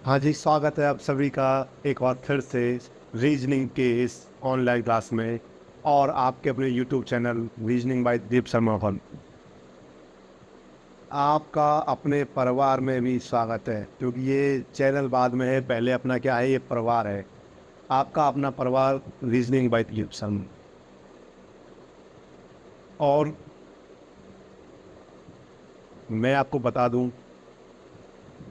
हाँ जी, स्वागत है आप सभी का एक बार फिर से रीजनिंग के इस ऑनलाइन क्लास में और आपके अपने YouTube channel reasoning by Deep Sharma fun. आपका अपने परिवार में भी स्वागत है क्योंकि ये चैनल बाद में है, पहले अपना क्या है, ये परिवार है। आपका अपना परिवार रीजनिंग बाय दीप शर्मा। और मैं आपको बता दूं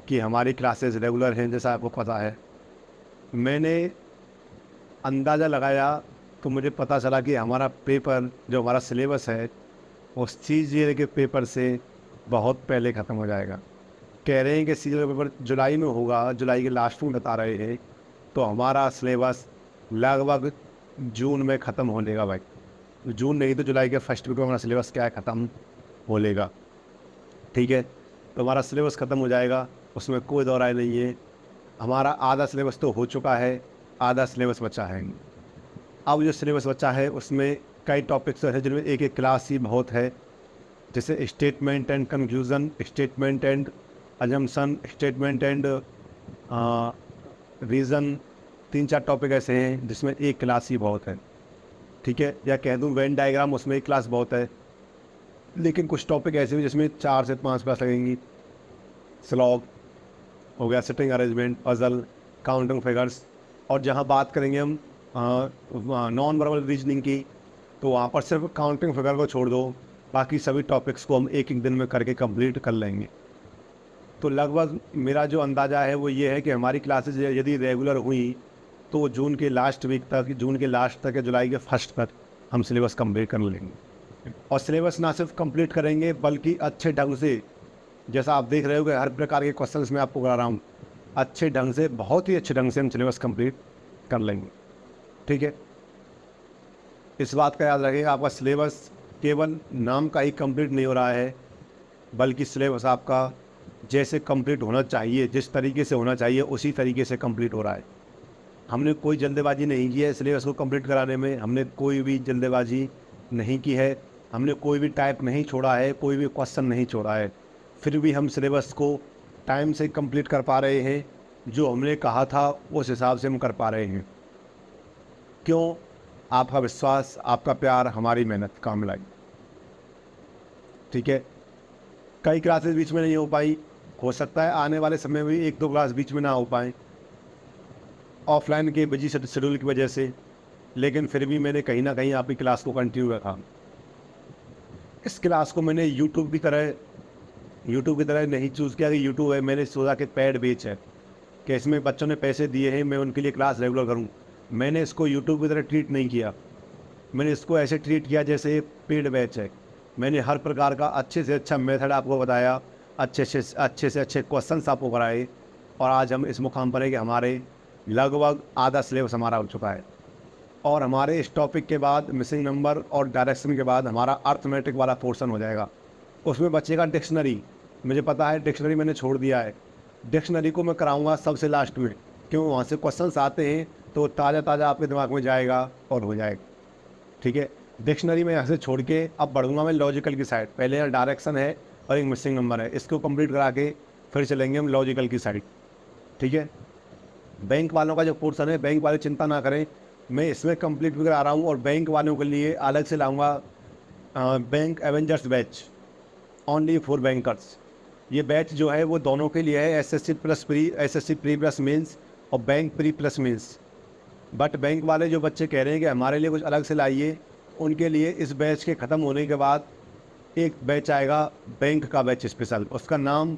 कि हमारी क्लासेस रेगुलर हैं, जैसा आपको पता है। मैंने अंदाज़ा लगाया तो मुझे पता चला कि हमारा पेपर जो हमारा सिलेबस है उस चीज़ ये के पेपर से बहुत पहले ख़त्म हो जाएगा। कह रहे हैं कि सीजन का पेपर जुलाई में होगा, जुलाई के लास्ट में बता रहे हैं। तो हमारा सिलेबस लगभग जून में ख़त्म हो लेगा भाई। जून नहीं तो जुलाई के फर्स्ट वीक में हमारा सिलेबस क्या है, ख़त्म हो लेगा। ठीक है, तो हमारा सिलेबस ख़त्म हो जाएगा, उसमें कोई दो राय नहीं है। हमारा आधा सिलेबस तो हो चुका है, आधा सिलेबस बचा है। अब जो सिलेबस बचा है उसमें कई टॉपिक्स हैं जिनमें एक एक क्लास ही बहुत है, जैसे statement and conclusion, statement and assumption, statement and reason. तीन चार टॉपिक ऐसे हैं जिसमें एक क्लास ही बहुत है। ठीक है, या कह दूं वेन डायग्राम, उसमें एक क्लास बहुत है। लेकिन कुछ टॉपिक ऐसे हैं जिसमें 4 से 5 क्लास लगेंगी। स्लॉग हो गया, sitting arrangement, puzzle, counting figures. और जहाँ बात करेंगे हम नॉन वर्बल रीजनिंग की, तो वहाँ पर सिर्फ काउंटिंग फिगर को छोड़ दो, बाकी सभी टॉपिक्स को हम एक एक दिन में करके कंप्लीट कर लेंगे। तो लगभग मेरा जो अंदाज़ा है वो ये है कि हमारी क्लासेज यदि रेगुलर हुई तो जून के लास्ट वीक तक, जून के लास्ट तक या जुलाई के फर्स्ट तक हम सिलेबस कंप्लीट कर लेंगे। और सिलेबस ना सिर्फ कंप्लीट करेंगे बल्कि अच्छे ढंग से, जैसा आप देख रहे हो कि हर प्रकार के क्वेश्चंस मैं आपको करा रहा हूँ, अच्छे ढंग से, बहुत ही अच्छे ढंग से हम सिलेबस कंप्लीट कर लेंगे। ठीक है, इस बात का याद रखिएगा, आपका सिलेबस केवल नाम का ही कंप्लीट नहीं हो रहा है, बल्कि सिलेबस आपका जैसे कंप्लीट होना चाहिए, जिस तरीके से होना चाहिए उसी तरीके से कंप्लीट हो रहा है। हमने कोई जल्दबाजी नहीं की है सिलेबस को कंप्लीट कराने में, हमने कोई भी जल्दबाजी नहीं की है, हमने कोई भी टाइप नहीं छोड़ा है, कोई भी क्वेश्चन नहीं छोड़ा है। फिर भी हम सिलेबस को टाइम से कंप्लीट कर पा रहे हैं, जो हमने कहा था उस हिसाब से हम कर पा रहे हैं। क्यों? आपका विश्वास, आपका प्यार, हमारी मेहनत काम लाई। ठीक है, कई क्लासेस बीच में नहीं हो पाई, हो सकता है आने वाले समय में एक दो क्लास बीच में ना हो पाए ऑफलाइन के बिजी शेड्यूल की वजह से, लेकिन फिर भी मैंने कहीं ना कहीं आपकी क्लास को कंटिन्यू रखा। इस क्लास को मैंने यूट्यूब की तरह नहीं चूज़ किया कि यूट्यूब है, मैंने सोचा कि पेड बेच है, कि इसमें बच्चों ने पैसे दिए हैं, मैं उनके लिए क्लास रेगुलर करूं। मैंने इसको यूट्यूब की तरह ट्रीट नहीं किया, मैंने इसको ऐसे ट्रीट किया जैसे पेड बैच है। मैंने हर प्रकार का अच्छे से अच्छा मेथड आपको बताया, अच्छे से अच्छे क्वेश्चंस आपको कराए, और आज हम इस मुकाम पर है कि हमारे लगभग आधा सिलेबस हमारा हो चुका है। और हमारे इस टॉपिक के बाद मिसिंग नंबर और डायरेक्शन के बाद हमारा अर्थमेटिक वाला पोर्शन हो जाएगा। उसमें बचेगा डिक्शनरी। मुझे पता है डिक्शनरी मैंने छोड़ दिया है, डिक्शनरी को मैं कराऊंगा सबसे लास्ट में, क्यों? वहाँ से क्वेश्चंस आते हैं तो ताज़ा ताज़ा आपके दिमाग में जाएगा और हो जाएगा। ठीक है, डिक्शनरी में यहाँ से छोड़ के अब बढ़ूंगा मैं लॉजिकल की साइड। पहले यहाँ डायरेक्शन है और एक मिसिंग नंबर है, इसको कंप्लीट करा के फिर चलेंगे हम लॉजिकल की साइड। ठीक है, बैंक वालों का जो पोर्सन है, बैंक वाले चिंता ना करें, मैं इसमें कंप्लीट भी करा रहा हूँ, और बैंक वालों के लिए अलग से लाऊंगा bank avengers batch, only for bankers. ये बैच जो है वो दोनों के लिए है, SSC plus pre, SSC pre plus mains और bank pre plus mains. But bank वाले जो बच्चे कह रहे हैं कि हमारे लिए कुछ अलग से लाइए, उनके लिए इस बैच के ख़त्म होने के बाद एक बैच आएगा, बैंक का बैच स्पेशल। उसका नाम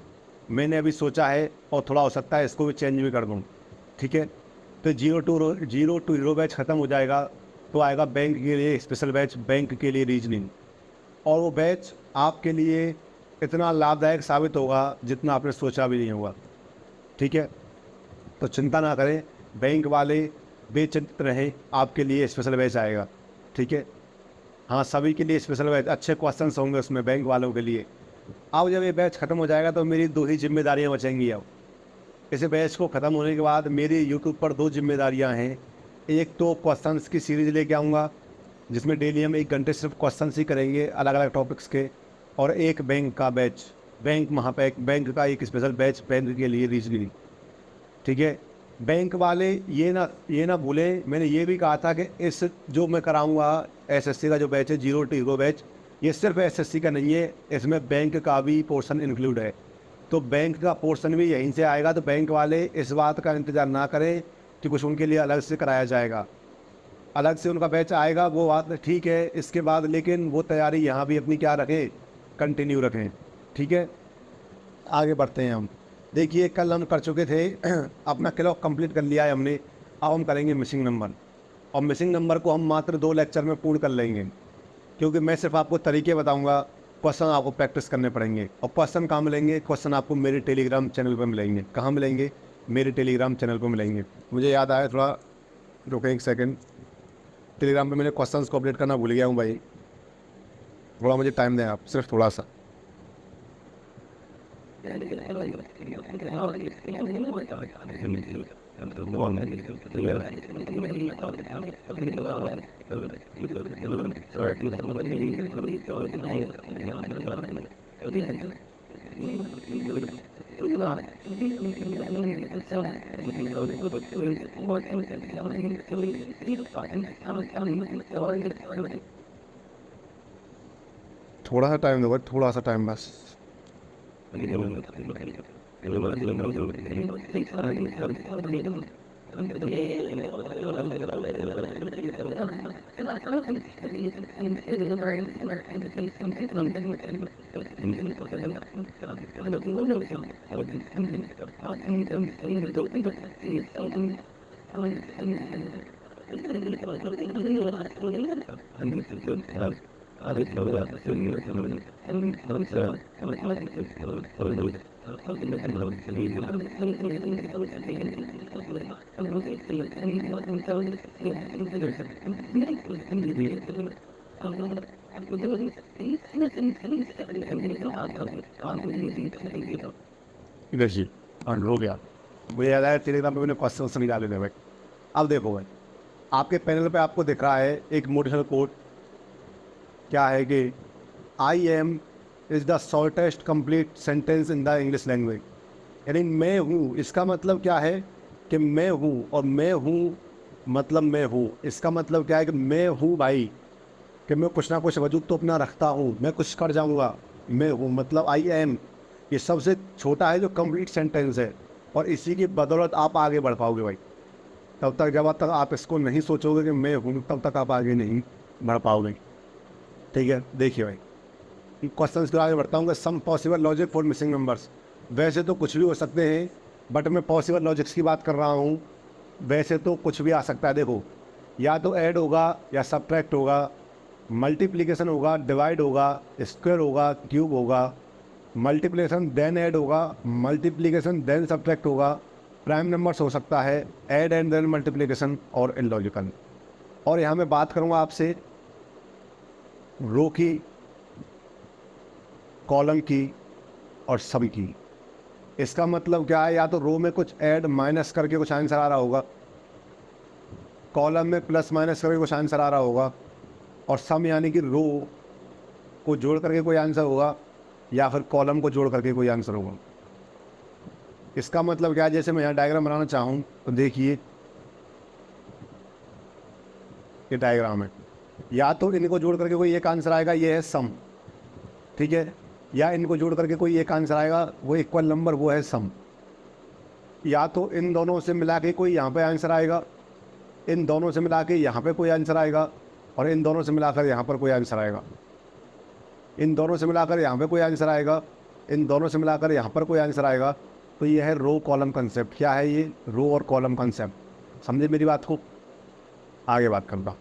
मैंने अभी सोचा है, और थोड़ा हो सकता है इसको भी चेंज भी कर दूँ। ठीक है, तो जीरो टू हीरो बैच ख़त्म हो जाएगा, तो आएगा बैंक के लिए स्पेशल बैच, बैंक के लिए रीजनिंग। और वो बैच आपके लिए इतना लाभदायक साबित होगा जितना आपने सोचा भी नहीं होगा। ठीक है, तो चिंता ना करें, बैंक वाले बेचिंतित रहें, आपके लिए स्पेशल बैच आएगा। ठीक है, हाँ, सभी के लिए स्पेशल बैच, अच्छे क्वेश्चंस होंगे उसमें बैंक वालों के लिए। अब जब ये बैच ख़त्म हो जाएगा तो मेरी दो ही जिम्मेदारियाँ बचेंगी। अब इस बैच को ख़त्म होने के बाद मेरी यूट्यूब पर दो जिम्मेदारियाँ हैं। एक तो क्वेश्चंस की सीरीज़ लेके आऊँगा, जिसमें डेली हम 1 घंटे सिर्फ क्वेश्चंस ही करेंगे अलग अलग टॉपिक्स के। और एक बैंक का बैच, बैंक का एक स्पेशल बैच बैंक के लिए रीजनिंग। ठीक है। बैंक वाले ये ना भूलें, मैंने ये भी कहा था कि इस जो मैं कराऊंगा एसएससी का जो बैच है, 0 to 0 बैच, ये सिर्फ एसएससी का नहीं है, इसमें बैंक का भी पोर्शन इंक्लूड है। तो बैंक का पोर्शन भी यहीं से आएगा, तो बैंक वाले इस बात का इंतज़ार ना करें कि कुछ उनके लिए अलग से कराया जाएगा, अलग से उनका बैच आएगा, वो बात ठीक है। इसके बाद लेकिन वो तैयारी यहाँ भी अपनी क्या रखें, कंटिन्यू रखें। ठीक है, आगे बढ़ते हैं हम। देखिए कल हम कर चुके थे अपना क्लॉक कंप्लीट कर लिया है हमने। अब हम करेंगे मिसिंग नंबर, और मिसिंग नंबर को हम मात्र 2 लेक्चर में पूर्ण कर लेंगे, क्योंकि मैं सिर्फ आपको तरीके बताऊंगा, क्वेश्चन आपको प्रैक्टिस करने पड़ेंगे। और क्वेश्चन कहाँ मिलेंगे? क्वेश्चन आपको मेरे टेलीग्राम चैनल पर मिलेंगे। कहाँ मिलेंगे? मेरे टेलीग्राम चैनल पर मिलेंगे। मुझे याद आया, थोड़ा रुके एक सेकेंड, टेलीग्राम पे मैंने क्वेश्चंस को अपडेट करना भूल गया हूँ भाई, थोड़ा मुझे टाइम दें आप, सिर्फ थोड़ा सा। थोड़ा सा टाइम दो भाई, थोड़ा सा टाइम बस। इधर जी, हाँ हो गया। मुझे याद आया टेलीग्राम पे मैंने क्वेश्चन समझा लेने भाई। अब देखो भाई, आपके पैनल पे आपको दिख रहा है एक मोटिवेशनल कोट, क्या है कि I am is the shortest complete sentence in the English language. यानी मैं हूँ, इसका मतलब क्या है कि मैं हूँ, और मैं हूँ मतलब मैं हूँ। इसका मतलब क्या है कि मैं हूँ भाई, कि मैं कुछ ना कुछ वजूद तो अपना रखता हूँ, मैं कुछ कर जाऊँगा। मैं हूँ मतलब आई एम, ये सबसे छोटा है जो कंप्लीट सेंटेंस है, और इसी की बदौलत आप आगे बढ़ पाओगे भाई। तब तक जब तक आप इसको नहीं सोचोगे कि मैं हूँ, तब तक आप आगे नहीं बढ़ पाओगे। ठीक है, देखिए भाई, क्वेश्चन के आगे बढ़ता हूँ। Some possible logic for missing numbers. वैसे तो कुछ भी हो सकते हैं, बट मैं पॉसिबल लॉजिक्स की बात कर रहा हूँ। वैसे तो कुछ भी आ सकता है। देखो, या तो ऐड होगा या सब्ट्रैक्ट होगा, मल्टीप्लिकेशन होगा, डिवाइड होगा, स्क्वायर होगा, क्यूब होगा, मल्टीप्लिकेशन देन ऐड होगा, मल्टीप्लिकेशन देन सब्ट्रैक्ट होगा, प्राइम नंबर्स हो सकता है, ऐड एंड देन मल्टीप्लिकेशन, और इलॉजिकल। और यहाँ मैं बात करूँगा आपसे रो की, कॉलम की और सम की। इसका मतलब क्या है? या तो रो में कुछ ऐड माइनस करके कुछ आंसर आ रहा होगा, कॉलम में प्लस माइनस करके कुछ आंसर आ रहा होगा, और सम यानी कि रो को जोड़ करके कोई आंसर होगा, या फिर कॉलम को जोड़ करके कोई आंसर होगा। इसका मतलब क्या है? जैसे मैं यहाँ डायग्राम बनाना चाहूँ तो देखिए, ये डायग्राम है, या तो इनको जोड़ करके कोई एक आंसर आएगा, ये है सम, ठीक है, या इनको जोड़ करके कोई एक आंसर आएगा, वो इक्वल नंबर, वो है सम। या तो इन दोनों से मिला के कोई यहाँ पे आंसर आएगा, इन दोनों से मिला के यहाँ पे कोई आंसर आएगा, और इन दोनों से मिलाकर यहाँ पर कोई आंसर आएगा, इन दोनों से मिलाकर यहाँ पे कोई आंसर आएगा, इन दोनों से मिलाकर यहाँ पर कोई आंसर आएगा। तो ये है रो कॉलम कंसेप्ट। क्या है ये? रो और कॉलम कंसेप्ट। समझे मेरी बात को? आगे बात करता,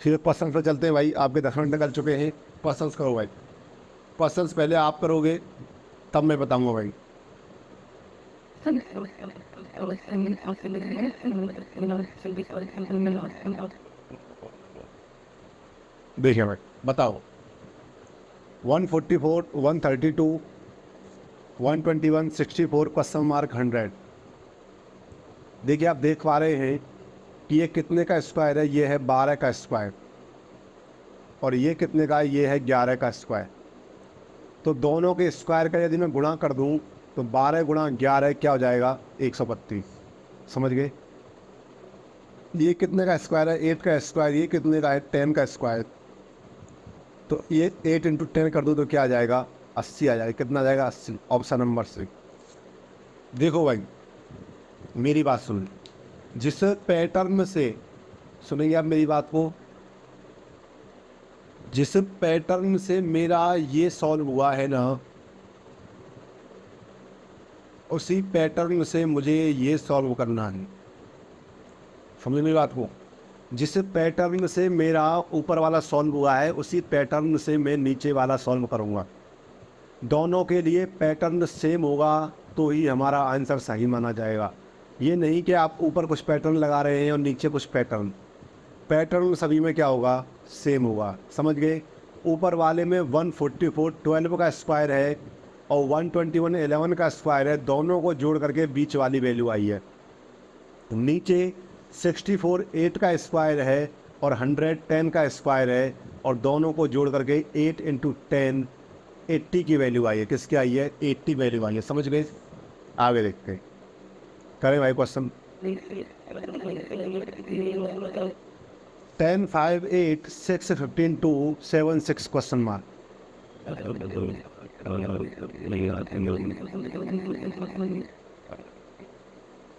फिर क्वेश्चन पर चलते हैं भाई। आपके 10 मिनट निकल चुके हैं, क्वेश्चन करो भाई। क्वेश्चन पहले आप करोगे तब मैं बताऊँगा भाई। देखिए भाई, बताओ 144, 132, 121, 64, क्वेश्चन मार्क 100। देखिए आप देख पा रहे हैं कि ये कितने का स्क्वायर है? ये है 12 का स्क्वायर। और ये कितने का है? ये है 11 का स्क्वायर। तो दोनों के स्क्वायर का यदि मैं गुणा कर दूं तो 12 गुणा 11 क्या हो जाएगा, 132। समझ गए। ये कितने का स्क्वायर है, 8 का स्क्वायर। ये कितने का है, 10 का स्क्वायर। तो ये 8 इंटू 10 कर दो तो क्या आ जाएगा, 80 आ जाएगा। कितना आ जाएगा, 80। Option number C. देखो भाई मेरी बात सुन, जिस पैटर्न से, सुनेंगे आप मेरी बात को, जिस पैटर्न से मेरा ये सॉल्व हुआ है ना, उसी पैटर्न से मुझे ये सॉल्व करना है। समझ मेरी बात को। जिस पैटर्न से मेरा ऊपर वाला सॉल्व हुआ है उसी पैटर्न से मैं नीचे वाला सॉल्व करूँगा। दोनों के लिए पैटर्न सेम होगा तो ही हमारा आंसर सही माना जाएगा। ये नहीं कि आप ऊपर कुछ पैटर्न लगा रहे हैं और नीचे कुछ पैटर्न। पैटर्न सभी में क्या होगा, सेम होगा। समझ गए। ऊपर वाले में 144 12 का स्क्वायर है और 121 11 का स्क्वायर है, दोनों को जोड़ करके बीच वाली वैल्यू आई है। नीचे 64 8 का स्क्वायर है और 100 10 का स्क्वायर है, और दोनों को जोड़ करके 8 इंटू 10 80 की वैल्यू आई है। किसकी आई है, 80 वैल्यू आई है। समझ गए। आगे देखते हैं, करें भाई क्वेश्चन। 10 5 8 6 15 2 7 6 question mark.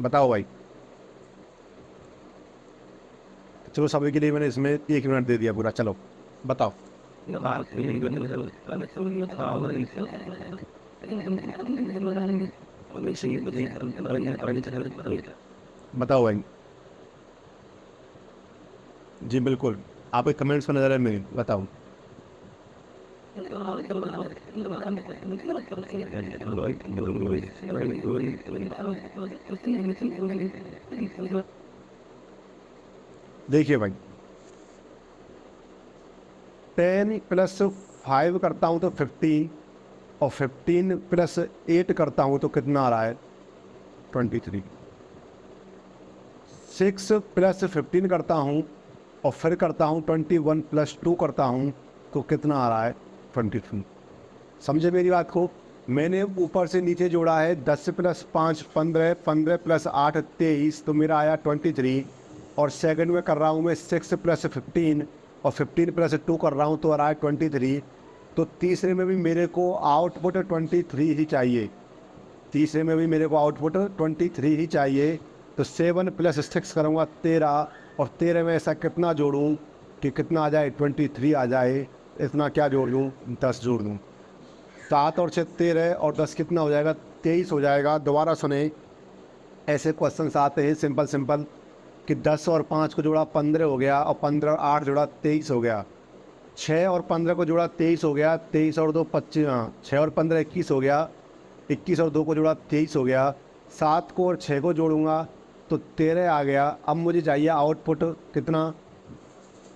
बताओ भाई। चलो सभी के लिए मैंने इसमें 1 मिनट दे दिया पूरा। चलो बताओ। बताओ भाई। जी बिल्कुल, आपके कमेंट्स में नजर है मेरी। बताओ। देखिए भाई 10 प्लस 5 करता हूँ तो 50, और 15 प्लस 8 करता हूँ तो कितना आ रहा है, 23। 6 प्लस 15 करता हूँ और फिर करता हूँ 21 प्लस 2 करता हूँ तो कितना आ रहा है, 22। समझे मेरी बात को। मैंने ऊपर से नीचे जोड़ा है, 10 प्लस 5 15, 15 प्लस 8 23, तो मेरा आया 23। और सेकंड में कर रहा हूँ मैं 6 प्लस 15 और 15 प्लस 2 कर रहा हूँ तो आ रहा है 23। तो तीसरे में भी मेरे को आउटपुट 23 ही चाहिए। तीसरे में भी मेरे को आउटपुट 23 ही चाहिए। तो 7 प्लस 6 करूँगा 13, और 13 में ऐसा कितना जोड़ूँ कि कितना आ जाए, 23 आ जाए। इतना क्या जोड़ दूँ, 10 जोड़ दूँ। 7 और 6 13, और 10 कितना हो जाएगा, 23 हो जाएगा। दोबारा सुने, ऐसे क्वेश्चन आते हैं सिंपल सिंपल कि 10 और 5 को जोड़ा 15 हो गया, और 15 और 8 जोड़ा 23 हो गया। 6 और 15 को जोड़ा 23 हो गया, 23 और 2 25, 6 और 15 21 हो गया, 21 और 2 को जोड़ा 23 हो गया। 7 को और 6 को जोड़ूंगा तो 13 आ गया। अब मुझे चाहिए आउटपुट कितना,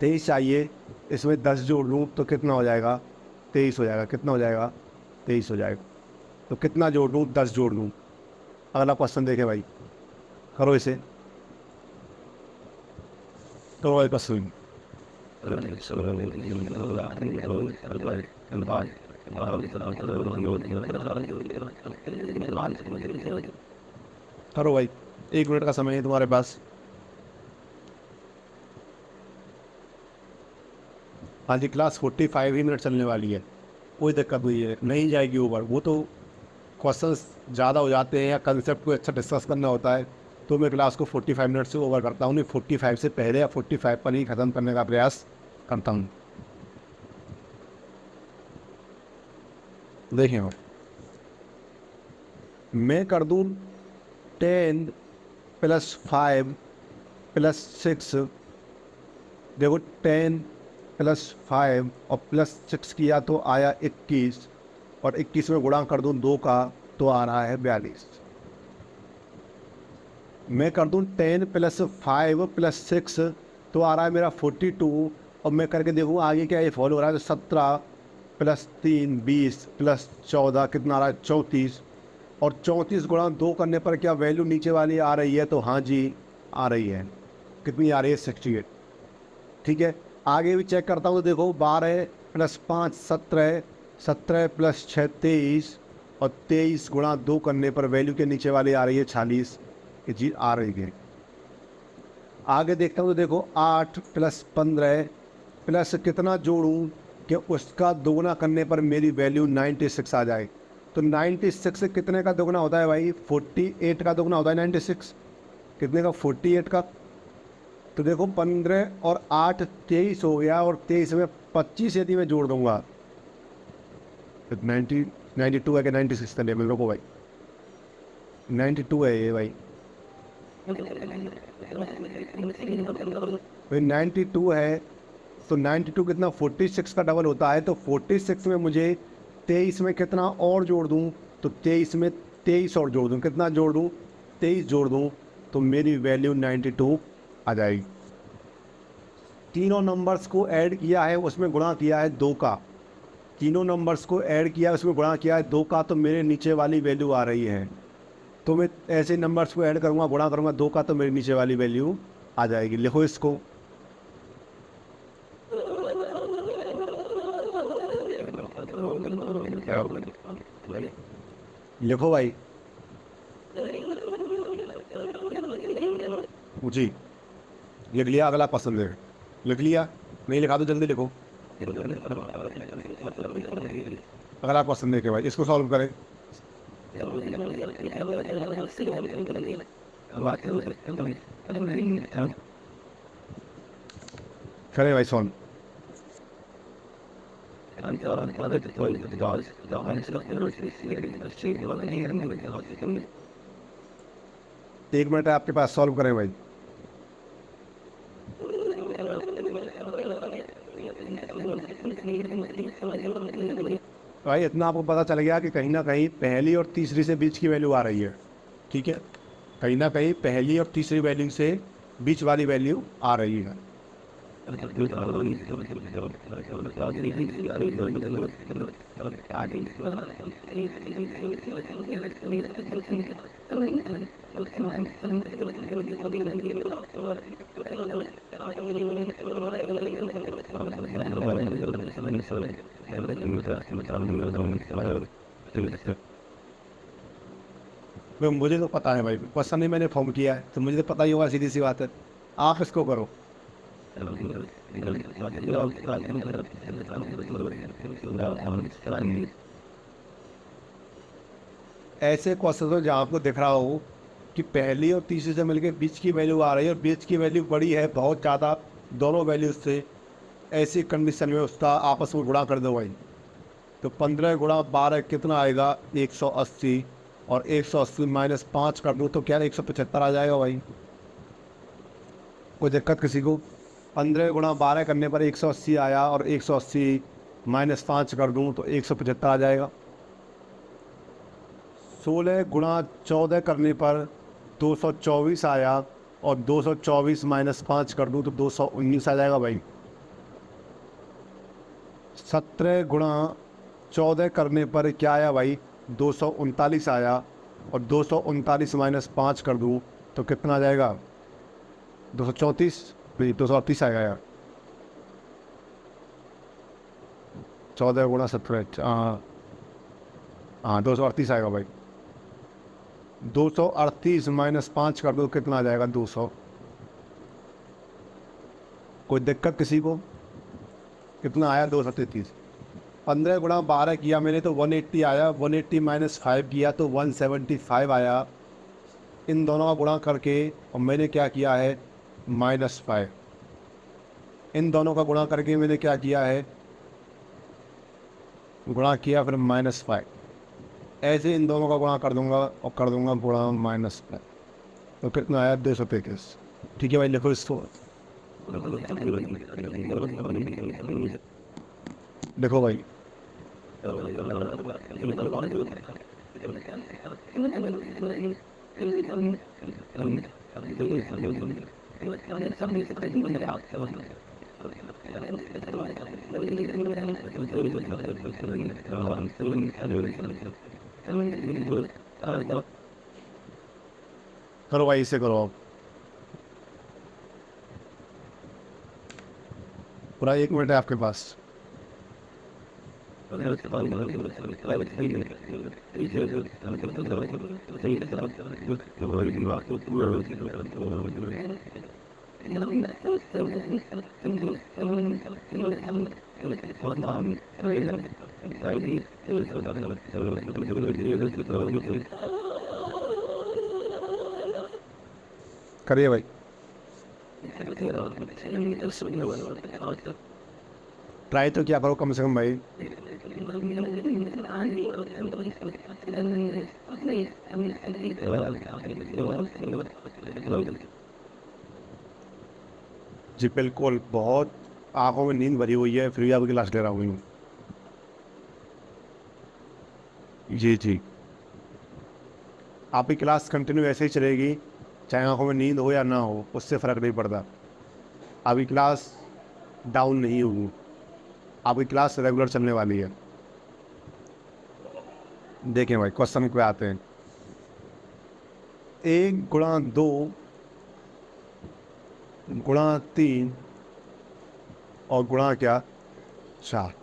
23 चाहिए। इसमें 10 जोड़ लूँ तो कितना हो जाएगा, 23 हो जाएगा। कितना हो जाएगा, 23 हो जाएगा। तो कितना जोड़ लूँ, 10 जोड़ लूँ। अगला क्वेश्चन देखें भाई, करो इसे। तो भाई क्वेश्चन करो भाई, 1 मिनट का समय है तुम्हारे पास। हाँ जी, क्लास 45 ही मिनट चलने वाली है, कोई दिक्कत नहीं है, नहीं जाएगी ओवर। वो तो क्वेश्चंस ज़्यादा हो जाते हैं या कंसेप्ट को अच्छा डिस्कस करना होता है तो मैं क्लास को 45 मिनट से ओवर करता हूँ, नहीं 45 से पहले या 45 पर ही ख़त्म करने का प्रयास करता हूँ। देखें और मैं कर दूँ 10 प्लस 5 प्लस 6। देखो 10 प्लस 5 और प्लस 6 किया तो आया 21, और 21 में गुणा कर दूँ 2 का तो आ रहा है 42। मैं कर दूँ 10 प्लस 5 प्लस 6 तो आ रहा है मेरा 42, और मैं करके देखूँ आगे क्या ये फॉलो हो रहा है। तो 17 प्लस 3 20 प्लस 14 कितना आ रहा है, 34। और 34 गुणा 2 करने पर क्या वैल्यू नीचे वाली आ रही है, तो हाँ जी आ रही है। कितनी आ रही है, 68। ठीक है, आगे भी चेक करता हूँ तो देखो 12 प्लस 5 17, 17 प्लस 6 23, और 23 गुणा 2 करने पर वैल्यू के नीचे वाली आ रही है 46, ये चीज़ आ रही है। आगे देखता हूँ तो देखो 8 + 15 प्लस कितना जोड़ूँ कि उसका दोगुना करने पर मेरी वैल्यू 96 आ जाए। तो 96 कितने का दोगुना होता है भाई? 48 का दोगुना होता है 96। कितने का? 48 का। तो देखो 15 और 8 23 हो गया, और 23 में 25 यदि मैं जोड़ दूंगा तो 92 है कि 96 का लेवल? रुको भाई, 92 है ये भाई। भाई 92 है तो 92 कितना? 46 का डबल होता है। तो 46 में मुझे 23 में कितना और जोड़ दूं? तो 23 में 23 और जोड़ दूं। कितना जोड़ दूं? 23 जोड़ दूं तो मेरी वैल्यू 92 आ जाएगी। तीनों नंबर्स को ऐड किया है, उसमें गुणा किया है 2 का। तीनों नंबर्स को ऐड किया है, उसमें गुणा किया है 2 का, तो मेरे नीचे वाली वैल्यू आ रही है। तो मैं ऐसे नंबर्स को ऐड करूँगा, गुणा करूँगा 2 का, तो मेरी नीचे वाली वैल्यू आ जाएगी। लिखो इसको, लिखो भाई। जी, लिख लिया? अगला पसंद है? लिख लिया? नहीं लिखा तो जल्दी लिखो। अगला पसंद है कि भाई इसको सॉल्व करें। करें भाई सॉल्व। एक मिनट है आपके पास, सॉल्व करें भाई। भाई इतना आपको पता चल गया कि कहीं ना कहीं पहली और तीसरी से बीच की वैल्यू आ रही है। ठीक है, कहीं ना कहीं पहली और तीसरी वैल्यू से बीच वाली वैल्यू आ रही है। भाई मुझे तो पता है भाई, क्वेश्चन ही मैंने फॉर्म किया है तो मुझे तो पता ही होगा, सीधी सी बात है। आप इसको करो। ऐसे क्वेश्चन हो जहाँ आपको दिख रहा हो कि पहली और तीसरी से मिलकर बीच की वैल्यू आ रही है और बीच की वैल्यू बड़ी है बहुत ज़्यादा दोनों वैल्यूज से, ऐसी कंडीशन में उसका आपस में गुणा कर दो भाई। तो 15 गुणा 12 कितना आएगा? 180। और 180 माइनस 5 कर दूँ तो क्या 175 आ जाएगा भाई। कोई दिक्कत किसी को? 15 गुणा 12 करने पर 180 आया, और 180 माइनस 5 कर दूँ तो 175 आ जाएगा। 16 गुणा 14 करने पर 224 आया, और 224 माइनस 5 कर दूँ तो 219 आ जाएगा भाई। 17 गुणा 14 करने पर क्या आया भाई? 239 आया, और 239 माइनस 5 कर दूँ तो कितना आ जाएगा? 234? नहीं, 238 आएगा यार। 14 गुणा 17, हाँ 238 आएगा भाई। 238 माइनस 5 कर दो, कितना आ जाएगा? 200। कोई दिक्कत किसी को? कितना आया? 233। 15 गुणा 12 किया मैंने तो 180 आया, 180 माइनस 5 किया तो 175 आया। इन दोनों का गुणा करके, और मैंने क्या किया है? -5। इन दोनों का गुणा करके मैंने क्या किया है? गुणा किया, फिर -5। ऐसे इन दोनों का गुणा कर दूंगा, और कर दूंगा गुणा -5। तो कितना आया? 233। ठीक है भाई, लिखो इसको। देखो भाई, करो भाई, इसे करो आप। पूरा 1 मिनट है आपके पास। करिए भाई, ट्राई तो क्या करो कम से कम भाई। जी बिल्कुल, बहुत आंखों में नींद भरी हुई है, फिर भी आपकी क्लास ले रहा हूँ। जी जी, आपकी क्लास कंटिन्यू ऐसे ही चलेगी, चाहे आंखों में नींद हो या ना हो, उससे फ़र्क नहीं पड़ता। आपकी क्लास डाउन नहीं होगी, आपकी क्लास रेगुलर चलने वाली है। देखें भाई, क्वेश्चन पे आते हैं। 1 × 2 × 3 और गुणा क्या 4।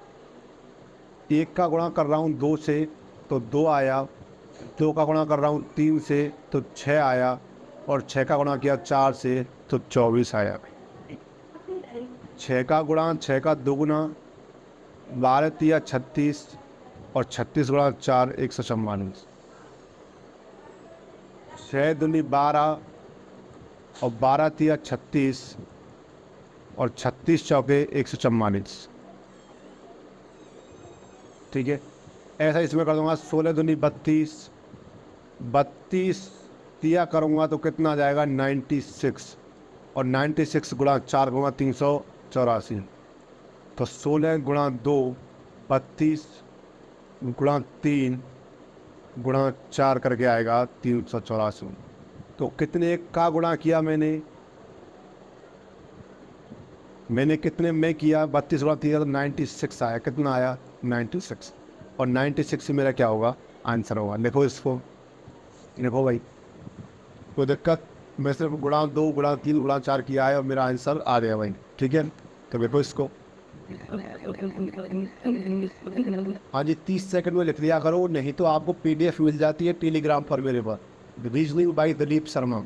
1 का गुणा कर रहा हूँ 2 से तो 2 आया, 2 का गुणा कर रहा हूँ 3 से तो 6 आया, और 6 का गुणा किया 4 से तो 24 आया। 6 का गुणा 6 का दोगुना 12 तिया 36, और 36 गुणा 4 144। 6 दूनी 12 और 12 तिया 36, और 36 चौके 144। ठीक है, ऐसा इसमें कर दूंगा। 16 दूनी 32, 32 तिया करूँगा तो कितना आ जाएगा 96, और 96 गुणा 4 गुणा 384। तो 16 गुणा 2 32 गुणा 3 गुणा 4 करके आएगा 384। तो कितने का गुणा किया मैंने कितने में किया, 32 गुणा 3 तो 96 आया। कितना आया 96, और 96 से मेरा क्या होगा आंसर होगा। लिखो इसको, लिखो भाई, कोई दिक्कत। मैं सिर्फ गुणा 2 गुणा 3 गुणा 4 किया है और मेरा आंसर आ गया भाई। ठीक है, तो देखो इसको। हाँ जी, 30 सेकंड में लिख लिया करो, नहीं तो आपको PDF मिल जाती है टेलीग्राम पर मेरे पर, रीजनिंग बाई दिलीप शर्मा।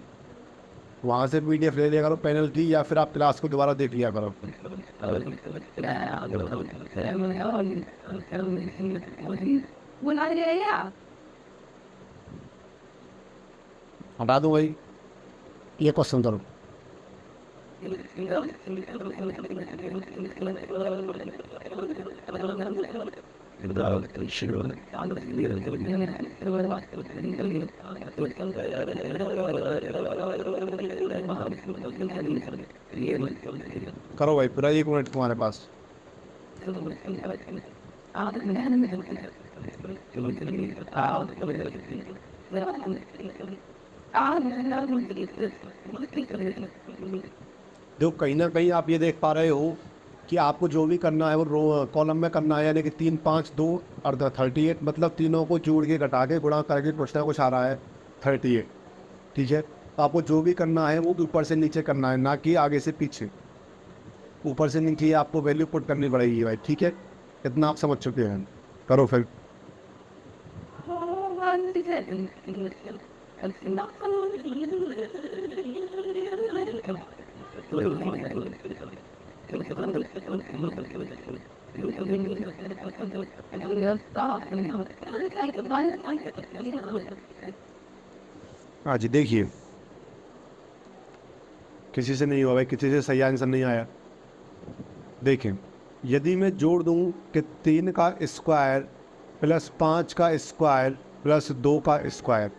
वहाँ से PDF ले लिया करो पेनल्टी, या फिर आप क्लास को दोबारा देख लिया करो। हटा दूँ भाई, ये क्वेश्चन करो। करो भाई, पूरा 1 मिनट तुम्हारे पास। देखो, कहीं ना कहीं आप ये देख पा रहे हो कि आपको जो भी करना है वो रो कॉलम में करना है, यानी कि 3 5 2 अर्ध 38, मतलब तीनों को जोड़ के घटा के गुणा करके कुछ ना कुछ आ रहा है 38। ठीक है, तो आपको जो भी करना है वो ऊपर से नीचे करना है, ना कि आगे से पीछे। ऊपर से नीचे आपको वैल्यू पुट करनी पड़ेगी भाई। ठीक है, इतना आप समझ चुके हैं, करो फिर। हाँ जी, देखिए, किसी से नहीं हुआ भाई, किसी से सही आंसर नहीं आया। देखें, यदि मैं जोड़ दूं कि 3 का स्क्वायर प्लस 5 का स्क्वायर प्लस 2 का स्क्वायर,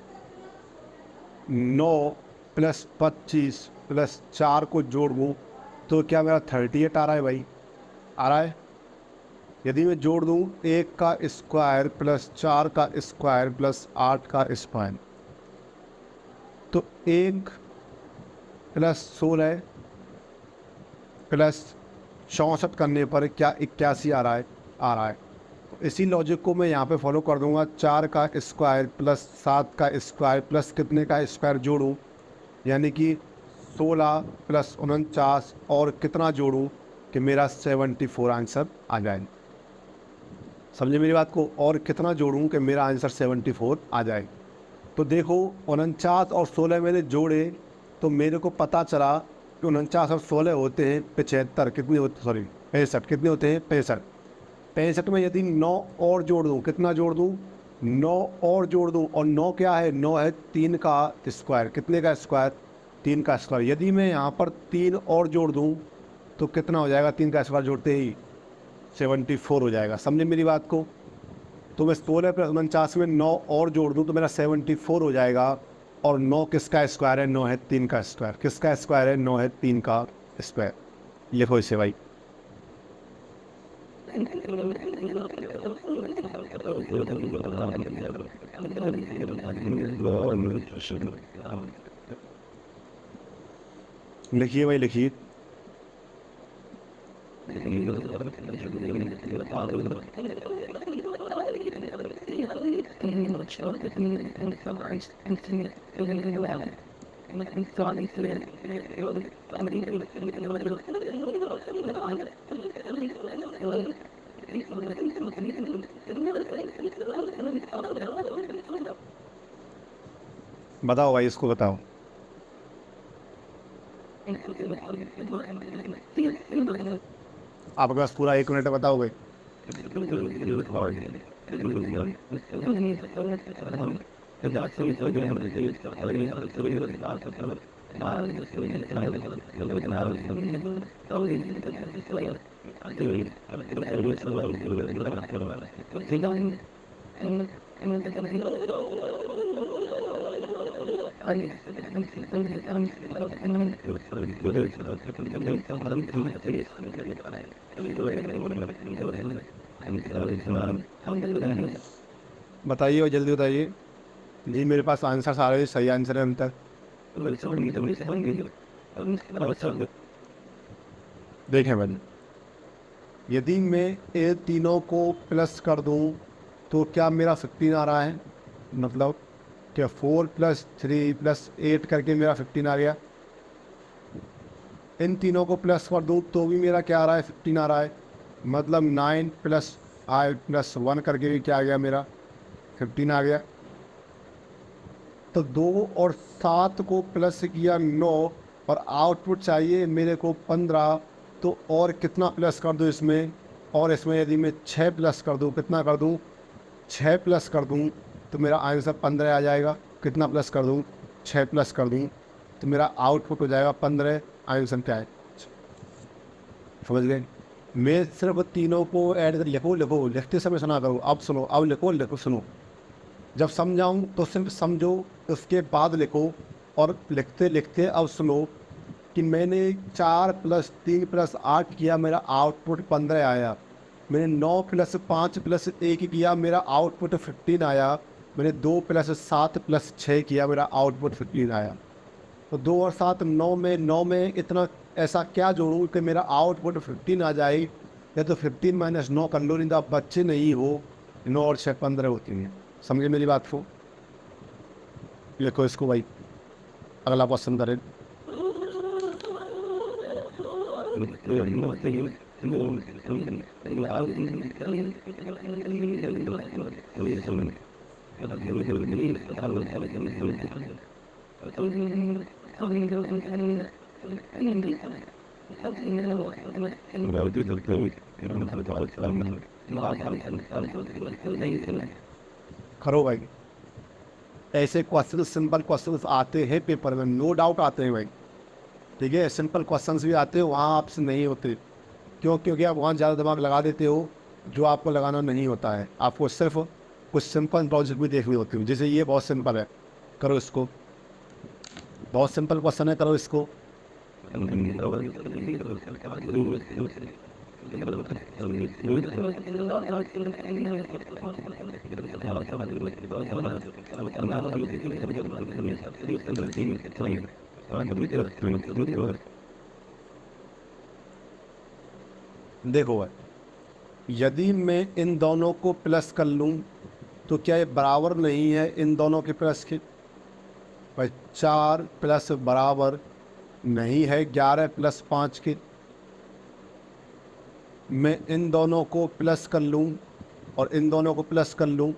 9 प्लस 25 प्लस 4 को जोड़ दूँ तो क्या मेरा 38 आ रहा है भाई, आ रहा है। यदि मैं जोड़ दूँ 1 का स्क्वायर प्लस 4 का स्क्वायर प्लस 8 का स्क्वायर, तो 1 प्लस 16 प्लस 64 करने पर क्या 81 आ रहा है, आ रहा है। तो इसी लॉजिक को मैं यहाँ पे फॉलो कर दूंगा। 4 का स्क्वायर प्लस 7 का स्क्वायर प्लस कितने का स्क्वायर जोड़ूँ, यानी कि 16 प्लस 49, और कितना जोड़ूँ कि मेरा 74 आंसर आ जाए। समझे मेरी बात को। और कितना जोड़ूं कि मेरा आंसर 74 आ जाए। तो देखो 49 और 16 मैंने जोड़े तो मेरे को पता चला कि 49 और 16 होते हैं 75। कितने होते, सॉरी 65, कितने होते हैं 65। 65 में यदि 9 और जोड़ दूँ, कितना जोड़ दूँ, 9 और जोड़ दूँ, और 9 क्या है, 9 है 3 का स्क्वायर। कितने का स्क्वायर, 3 का स्क्वायर। यदि मैं यहाँ पर 3 और जोड़ दूँ तो कितना हो जाएगा, 3 का स्क्वायर जोड़ते ही 74 हो जाएगा। समझे मेरी बात को। तो मैं 16 प्लस 49 में 9 और जोड़ दूँ तो मेरा 74 हो जाएगा। और 9 किसका स्क्वायर है, 9 है 3 का स्क्वायर। किसका स्क्वायर है, 9 है 3 का स्क्वायर। लिखो इसे भाई। लिखिए भाई लिखिए। बताओ भाई, इसको बताओ। आपके पास पूरा 1 मिनट है, बताओ भाई। बताइए और जल्दी बताइए। जी मेरे पास आंसर सारे सही आंसर है अभी तक। देखें भाई, यदि मैं ये तीनों को प्लस कर दूं तो क्या मेरा 15 आ रहा है। मतलब क्या 4 + 3 + 8 करके मेरा 15 आ गया। इन तीनों को प्लस कर दूं तो भी मेरा क्या आ रहा है, 15 आ रहा है। मतलब 9 + 5 + 1 करके भी क्या आ गया, मेरा 15 आ गया। तो 2 और 7 को प्लस किया 9, और आउटपुट चाहिए मेरे को 15। तो और कितना प्लस कर दूं इसमें, और इसमें यदि मैं 6 प्लस कर दूं, कितना कर दूं, 6 प्लस कर दूं तो मेरा आंसर 15 आ जाएगा। कितना प्लस कर दूं, 6 प्लस कर दूं तो मेरा आउटपुट हो जाएगा 15। आंसर क्या है, समझ गए। मैं सिर्फ तीनों को ऐड कर, लिखो लिखो, लिखते समय सुना करो। अब सुनो, अब लिखो लिखो सुनो। जब समझाऊं तो सिर्फ समझो, उसके बाद लिखो। और लिखते लिखते अब सुनो कि मैंने 4 + 3 + 8 किया, मेरा आउटपुट 15 आया। मैंने 9 + 5 + 1 किया, मेरा आउटपुट 15 आया। मैंने 2 + 7 + 6 किया, मेरा आउटपुट 15 आया। तो 2 और 7 9 में, 9 में इतना ऐसा क्या जोड़ूं कि मेरा आउटपुट 15 आ जाए। या तो 15 - 9 कर लो, नहीं तो आप बच्चे नहीं हो। 9 और 6 15 होती हैं। समझे मेरी बात को। लिखो इसको भाई, अगला क्वेश्चन करें। करो भाई। ऐसे क्वेश्चन, सिंपल क्वेश्चंस आते हैं पेपर में, नो डाउट आते हैं भाई। ठीक है, सिंपल क्वेश्चंस भी आते हैं, वहाँ आपसे नहीं होते। क्यों, क्योंकि आप वहाँ ज़्यादा दिमाग लगा देते हो, जो आपको लगाना नहीं होता है। आपको सिर्फ कुछ सिंपल लॉजिक भी देखनी होती है। जैसे ये बहुत सिंपल है, करो इसको। बहुत सिंपल क्वेश्चन है, करो इसको। देखो भाई, यदि मैं इन दोनों को प्लस कर लूँ तो क्या ये बराबर नहीं है इन दोनों के प्लस के। भाई 4 प्लस बराबर नहीं है 11 + 5 के। मैं इन दोनों को प्लस कर लूँ और इन दोनों को प्लस कर लूँ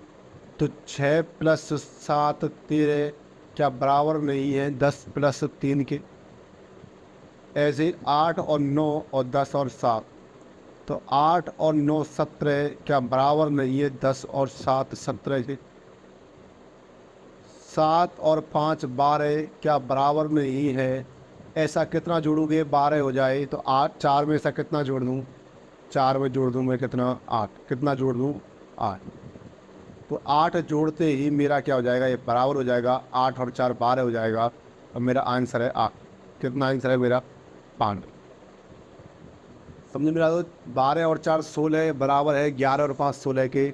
तो 6 + 7 13 क्या बराबर नहीं है 10 + 3 के। ऐसे 8 और 9 और 10 और 7, तो 8 और 9 17 क्या बराबर नहीं है 10 और 7 17 के। 7 और 5 12 क्या बराबर नहीं है, ऐसा कितना जोड़ोगे 12 हो जाए, तो 8 4 में ऐसा कितना जोड़ दूँ, 4 में जोड़ दूँ मैं कितना 8, कितना जोड़ दूँ 8। तो 8 जोड़ते ही मेरा क्या हो जाएगा, ये बराबर हो जाएगा 8 और 4 12 हो जाएगा, और मेरा आंसर है 8। कितना आंसर है मेरा 5। समझ में आ, तो 12 और 4 16 बराबर है 11 और 5 16 के।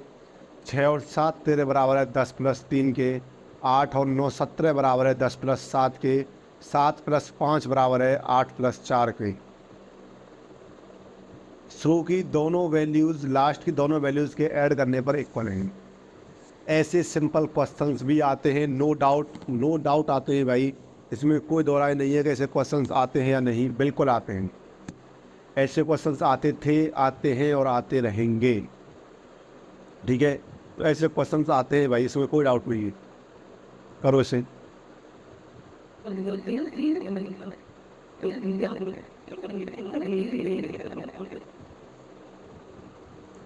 6 और 7 13 बराबर है 10 + 3 के। 8 और 9 17 बराबर है 10 + 7 के। 7 + 5 बराबर है 8 + 4 के। सो की दोनों वैल्यूज़, लास्ट की दोनों वैल्यूज़ के ऐड करने पर इक्वल हैं। ऐसे सिंपल क्वेश्चंस भी आते हैं, नो डाउट आते हैं भाई, इसमें कोई दो राय नहीं है कि ऐसे क्वेश्चंस आते हैं या नहीं, बिल्कुल आते हैं। ऐसे क्वेश्चंस आते थे, आते हैं और आते रहेंगे। ठीक है, तो ऐसे क्वेश्चंस आते हैं भाई, इसमें कोई डाउट नहीं है। करो इसे।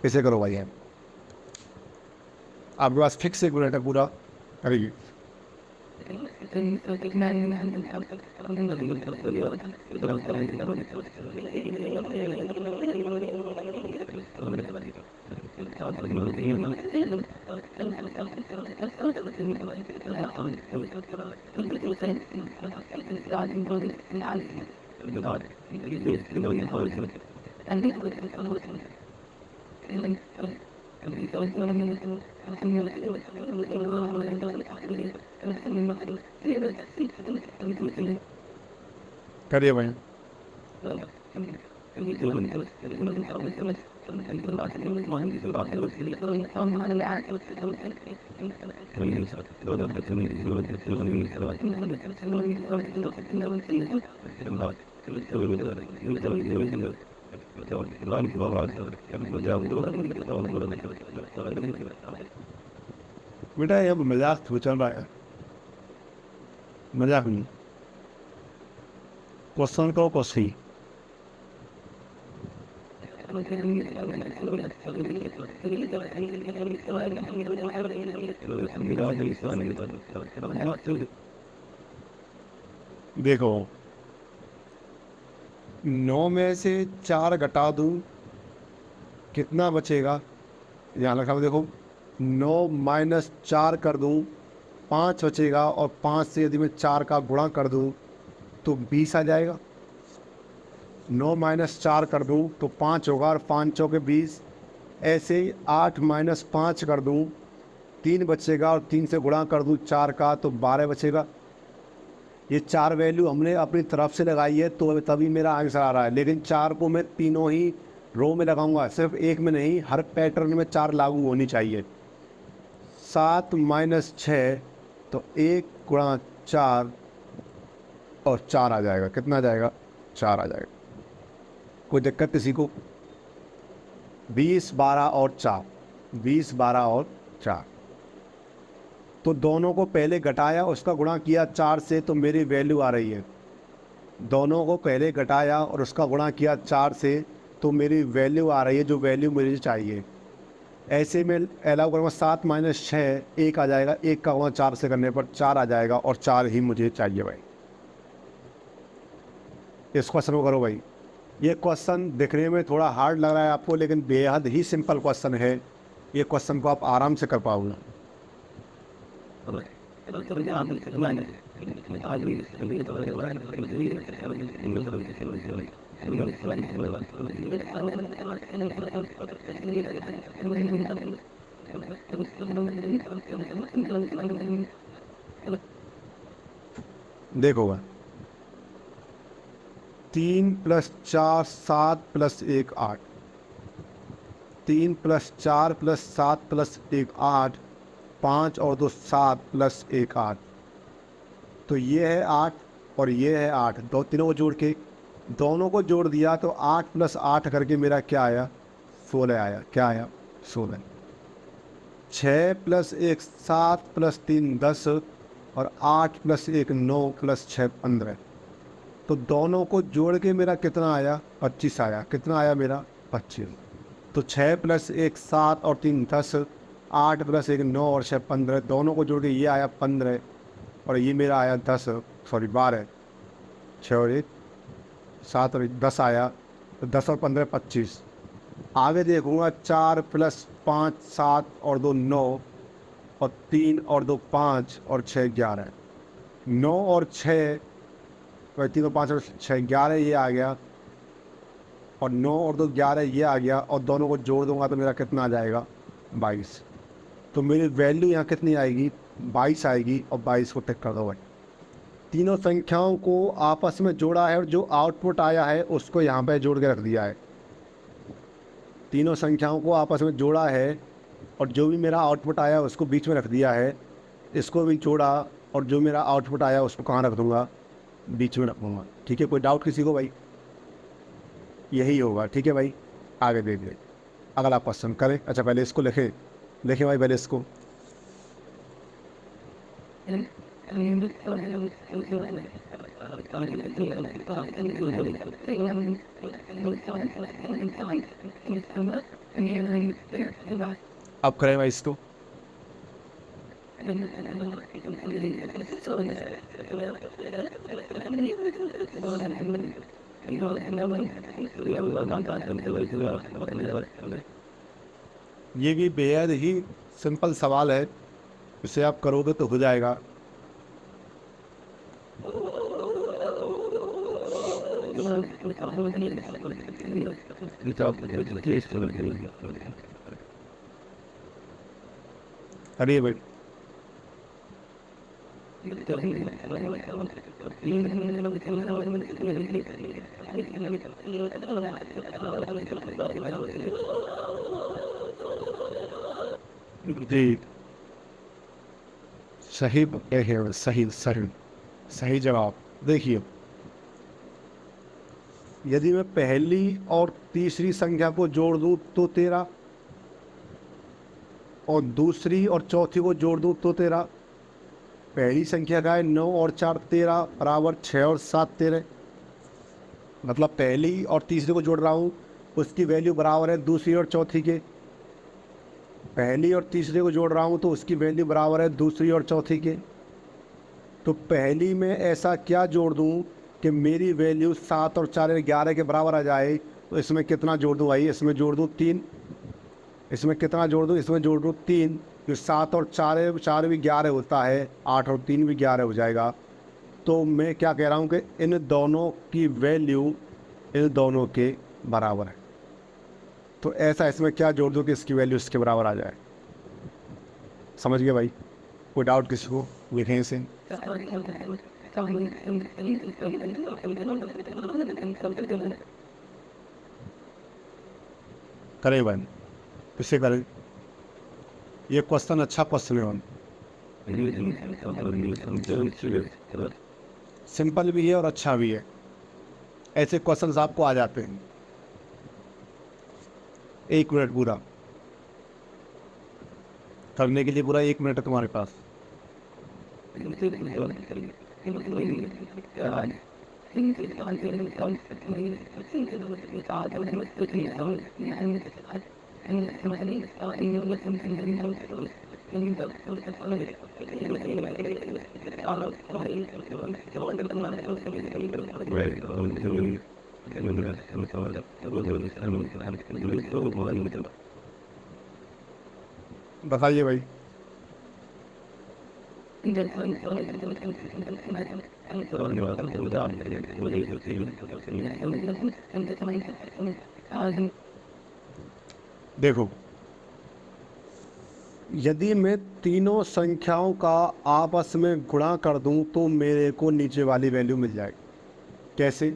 इसे करो भाई, आपके पास फिक्स 1 मिनट है पूरा, करिए। करिए भाई। बेटा ये मजाक तो चल रहा है, मजाक नहीं। क्वेश्चन को क्वेश्चन। देखो 9 में से 4 घटा दूं कितना बचेगा, यहाँ लिखा हुआ देखो। 9 - 4 कर दूं 5 बचेगा, और 5 से यदि मैं 4 का गुणा कर दूं तो 20 आ जाएगा। 9 - 4 कर दूं तो 5 होगा, और 5 चौके 20। ऐसे ही 8 - 5 कर दूं 3 बचेगा, और 3 से गुणा कर दूं 4 का तो 12 बचेगा। ये 4 वैल्यू हमने अपनी तरफ से लगाई है, तो तभी मेरा आंसर आ रहा है। लेकिन 4 को मैं तीनों ही रो में लगाऊंगा, सिर्फ एक में नहीं, हर पैटर्न में 4 लागू होनी चाहिए। 7 - 6 तो 1 × 4 और 4 आ जाएगा। कितना आ जाएगा, 4 आ जाएगा। कोई दिक्कत किसी को? 20 12 और 4, 20 12 और 4, तो दोनों को पहले घटाया, उसका गुणा किया 4 से, तो मेरी वैल्यू आ रही है। दोनों को पहले घटाया और उसका गुणा किया 4 से, तो मेरी वैल्यू आ रही है, जो वैल्यू मुझे चाहिए। ऐसे में अलाउ करूँगा 7 - 6 1 आ जाएगा, 1 का गुणा 4 से करने पर 4 आ जाएगा, और 4 ही मुझे चाहिए भाई। इस क्वेश्चन को करो भाई। ये क्वेश्चन दिखने में थोड़ा हार्ड लग रहा है आपको, लेकिन बेहद ही सिंपल क्वेश्चन है। ये क्वेश्चन को आप आराम से कर पाओगे। देखो 3 + 4 7 + 1 8, 3 + 4 + 7 + 1 8, 5 और 2 7 + 1 8, तो ये है 8 और ये है 8, दो तीनों को जोड़ के, दोनों को जोड़ दिया तो 8 + 8 करके मेरा क्या आया, 16 आया। क्या आया, 16। 6 + 1 7 + 3 10 और 8 + 1 9 + 6 15। तो दोनों को जोड़ के मेरा कितना आया? 25 आया। कितना आया मेरा? 25। तो 6 + 1 7 और 3 10, 8 + 1 9 और 6 15, दोनों को जोड़ के ये आया 15 और ये मेरा आया 10, सॉरी 12। 6 और 1 7 और 1 10 आया। तो 10 और 15 25। आगे देखूंगा 4 + 5 7 और 2 9 और 3 और 2 5 और 6 11। 9 और 6, 3 और 5 और 6 11 ये आ गया, और 9 और 2 11 ये आ गया, और दोनों को जोड़ दूंगा तो मेरा कितना आ जाएगा? 22। तो मेरी वैल्यू यहाँ कितनी आएगी? 22 आएगी, और 22 को टिक कर दो भाई। तीनों संख्याओं को आपस में जोड़ा है और जो आउटपुट आया है उसको यहाँ पे जोड़ के रख दिया है। तीनों संख्याओं को आपस में जोड़ा है और जो भी मेरा आउटपुट आया उसको बीच में रख दिया है। इसको भी जोड़ा और जो मेरा आउटपुट आया उसको कहाँ रख दूंगा? बीच में रखूँगा। ठीक है, कोई डाउट किसी को भाई? यही होगा। ठीक है भाई, आगे देखिए अगला क्वेश्चन करें। अच्छा पहले इसको लिखें, लिखें भाई पहले इसको। अब करें भाई इसको। ये भी बेहद ही सिंपल सवाल है, इसे आप करोगे तो हो जाएगा। अरे भाई जी, सही है, सही सही सही जवाब। देखिए, यदि मैं पहली और तीसरी संख्या को जोड़ दूं तो 13, और दूसरी और चौथी को जोड़ दूं तो 13। पहली संख्या का है 9 और 4 13 बराबर 6 और 7 13। मतलब पहली और तीसरी को जोड़ रहा हूँ, उसकी वैल्यू बराबर है दूसरी और चौथी के। पहली और तीसरे को जोड़ रहा हूँ तो उसकी वैल्यू बराबर है दूसरी और चौथी के। तो पहली में ऐसा क्या जोड़ दूँ कि मेरी वैल्यू 7 और 4 11 के बराबर आ जाए? तो इसमें कितना जोड़ दूँ भाई? इसमें जोड़ दूँ 3। इसमें कितना जोड़ दूँ? इसमें जोड़ दूँ 3। जो 7 और 4 4 भी 11 होता है, 8 और 3 भी 11 हो जाएगा। तो मैं क्या कह रहा हूँ कि इन दोनों की वैल्यू इन दोनों के बराबर है। तो ऐसा इसमें क्या जोड़ दूँ कि इसकी वैल्यू इसके बराबर आ जाए? समझ गए भाई? कोई डाउट किसी को? लिखें इसे। करें भाई, किससे करें? ये क्वेश्चन अच्छा क्वेश्चन है, सिंपल भी है और अच्छा भी है। ऐसे क्वेश्चंस आपको आ जाते हैं। 1 मिनट पूरा करने के लिए, पूरा 1 मिनट है तुम्हारे पास। बताइए भाई। देखो, यदि मैं तीनों संख्याओं का आपस में गुणा कर दूं तो मेरे को नीचे वाली वैल्यू मिल जाएगी। कैसे?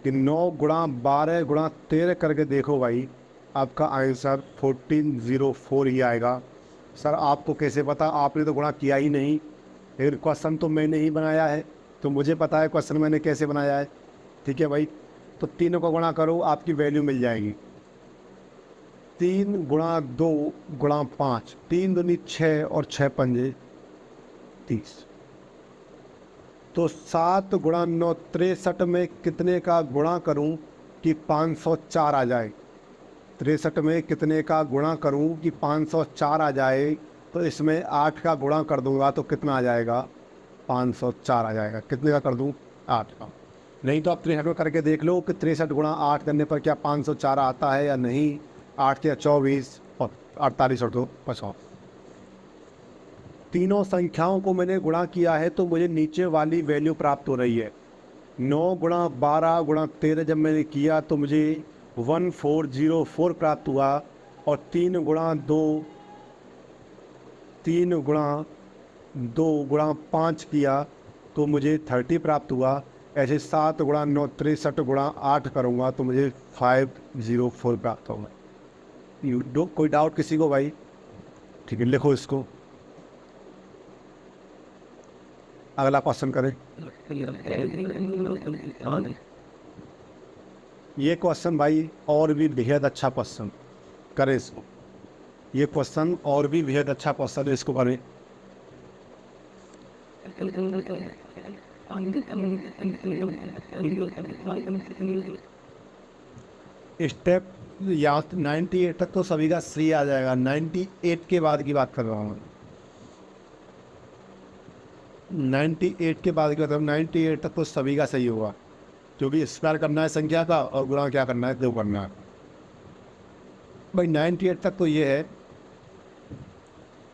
कि 9 गुणा 12 गुणा 13 करके देखो भाई, आपका आंसर 1404 ही आएगा। सर आपको कैसे पता? आपने तो गुणा किया ही नहीं। लेकिन क्वेश्चन तो मैंने ही बनाया है, तो मुझे पता है क्वेश्चन मैंने कैसे बनाया है। ठीक है भाई, तो तीनों को गुणा करो, आपकी वैल्यू मिल जाएगी। 3 × 2 × 5, 3 दूनी 6 और 6 पंजे 30। तो 7 × 9 63 में कितने का गुणा करूं कि 504 आ जाए? 63 में कितने का गुणा करूं कि 504 आ जाए? तो इसमें 8 का गुणा कर दूंगा तो कितना आ जाएगा? 504 आ जाएगा। कितने का कर दूं? 8 का। नहीं तो आप 63 में करके देख लो कि 63 × 8 करने पर क्या 504 आता है या नहीं। 8 या 24 और 48 और 2 50। तीनों संख्याओं को मैंने गुणा किया है तो मुझे नीचे वाली वैल्यू प्राप्त हो रही है। 9 × 12 × 13 जब मैंने किया तो मुझे 1404 प्राप्त हुआ। और 3 × 2 × 5 किया तो मुझे 30 प्राप्त हुआ। ऐसे 7 × 9 63 × 8 करूँगा तो मुझे 504 प्राप्त होगा। कोई डाउट किसी को भाई? ठीक है, लिखो इसको। अगला क्वेश्चन करें। ये क्वेश्चन भाई और भी बेहद अच्छा क्वेश्चन करें इसको। ये क्वेश्चन और भी बेहद अच्छा क्वेश्चन है, इसको करें। स्टेप या 98 तक तो सभी का सही आ जाएगा। 98 के बाद की बात कर रहा हूँ। 98 के बाद की बात, 98 तक तो सभी का सही होगा, क्योंकि स्क्वायर करना है संख्या का और गुणा क्या करना है? 2 करना है भाई। 98 तक तो ये है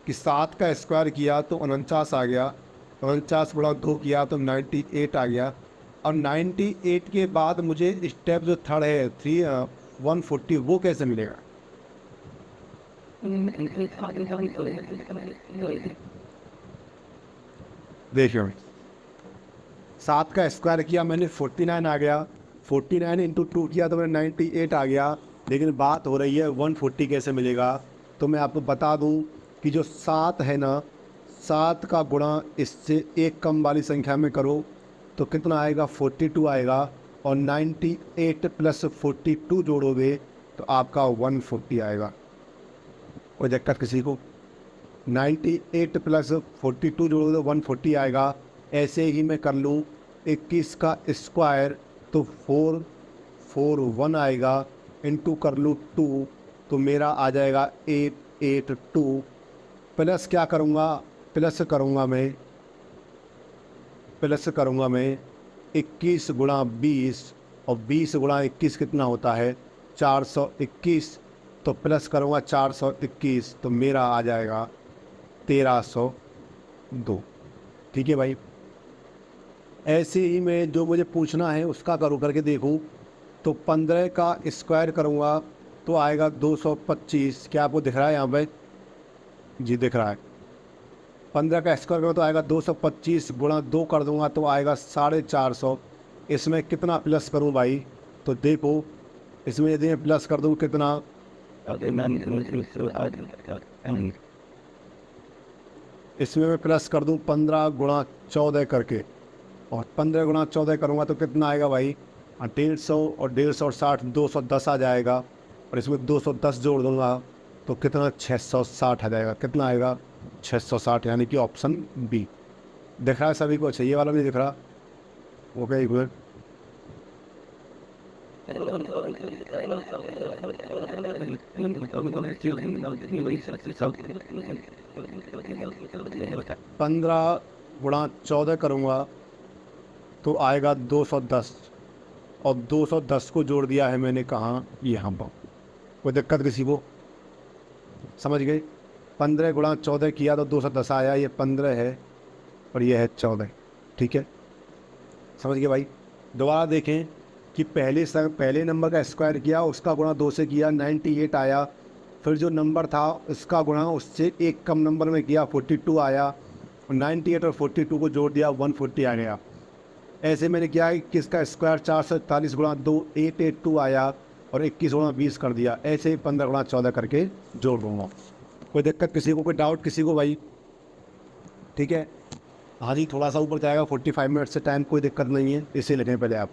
कि 7 का स्क्वायर किया तो 49 आ गया, 49 × 2 किया तो 98 आ गया। और 98 के बाद मुझे स्टेप जो थर्ड है 140 वो कैसे मिलेगा? देखिए 7 का स्क्वायर किया मैंने 49 आ गया, 49 × 2 किया तो मैंने 98 आ गया। लेकिन बात हो रही है 140 कैसे मिलेगा? तो मैं आपको बता दूं कि जो 7 है ना, 7 का गुणा इससे एक कम वाली संख्या में करो तो कितना आएगा? 42 आएगा। और 98 + 42 जोड़ोगे तो आपका 140 आएगा। कोई दिक्कत किसी को? 98 + 42 जोड़ोगे तो 140 आएगा। ऐसे ही मैं कर लूँ 21 का स्क्वायर तो 441 आएगा, इंटू कर लूँ 2 तो मेरा आ जाएगा 882। प्लस क्या करूँगा? प्लस करूँगा मैं 21 × 20 और 20 × 21 कितना होता है? 421। तो प्लस करूँगा 421 तो मेरा आ जाएगा 1302। ठीक है भाई। ऐसे ही मैं जो मुझे पूछना है उसका करूँ करके देखूँ तो 15 का स्क्वायर करूँगा तो आएगा 225। क्या आपको दिख रहा है यहाँ पे? जी दिख रहा है। 15 का स्क्वायर करूँ तो आएगा 225, × 2 कर दूंगा तो आएगा 450। इसमें कितना प्लस करूँ भाई? तो देखो इसमें यदि मैं प्लस कर दूँ कितना, इसमें मैं प्लस कर दूँ 15 × 14 करके, और 15 × 14 करूँगा तो कितना आएगा भाई? 150 और 150 और 60 210 आ जाएगा। और इसमें 210 जोड़ दूंगा तो कितना? 660 आ जाएगा। कितना आएगा? 660, यानी कि ऑप्शन बी। दिख रहा है सभी को? अच्छा ये वाला नहीं दिख रहा? ओके एक मिनट। पंद्रह × 14 करूँगा तो आएगा 210, और 210 को जोड़ दिया है मैंने कहाँ? यहाँ पर। कोई दिक्कत किसी को? समझ गए? 15 × 14 किया तो 210 आया। ये 15 है और ये है 14। ठीक है, समझ गए भाई? दोबारा देखें कि पहले नंबर का स्क्वायर किया, उसका गुणा 2 से किया, 98 आया। फिर जो नंबर था उसका गुणा उससे एक कम नंबर में किया, 42 आया। और 98 और 42 को जोड़ दिया, 140 आ गया। ऐसे मैंने किया है कि इसका स्क्वायर 441 × 2 882 आया, और 21 × 20 कर दिया। ऐसे ही 15 × 14 करके जोड़ दूँगा। कोई दिक्कत किसी को? कोई डाउट किसी को भाई? ठीक है, हाँ जी, थोड़ा सा ऊपर जाएगा 45 मिनट से टाइम, कोई दिक्कत नहीं है। इसे लिखें, पहले आप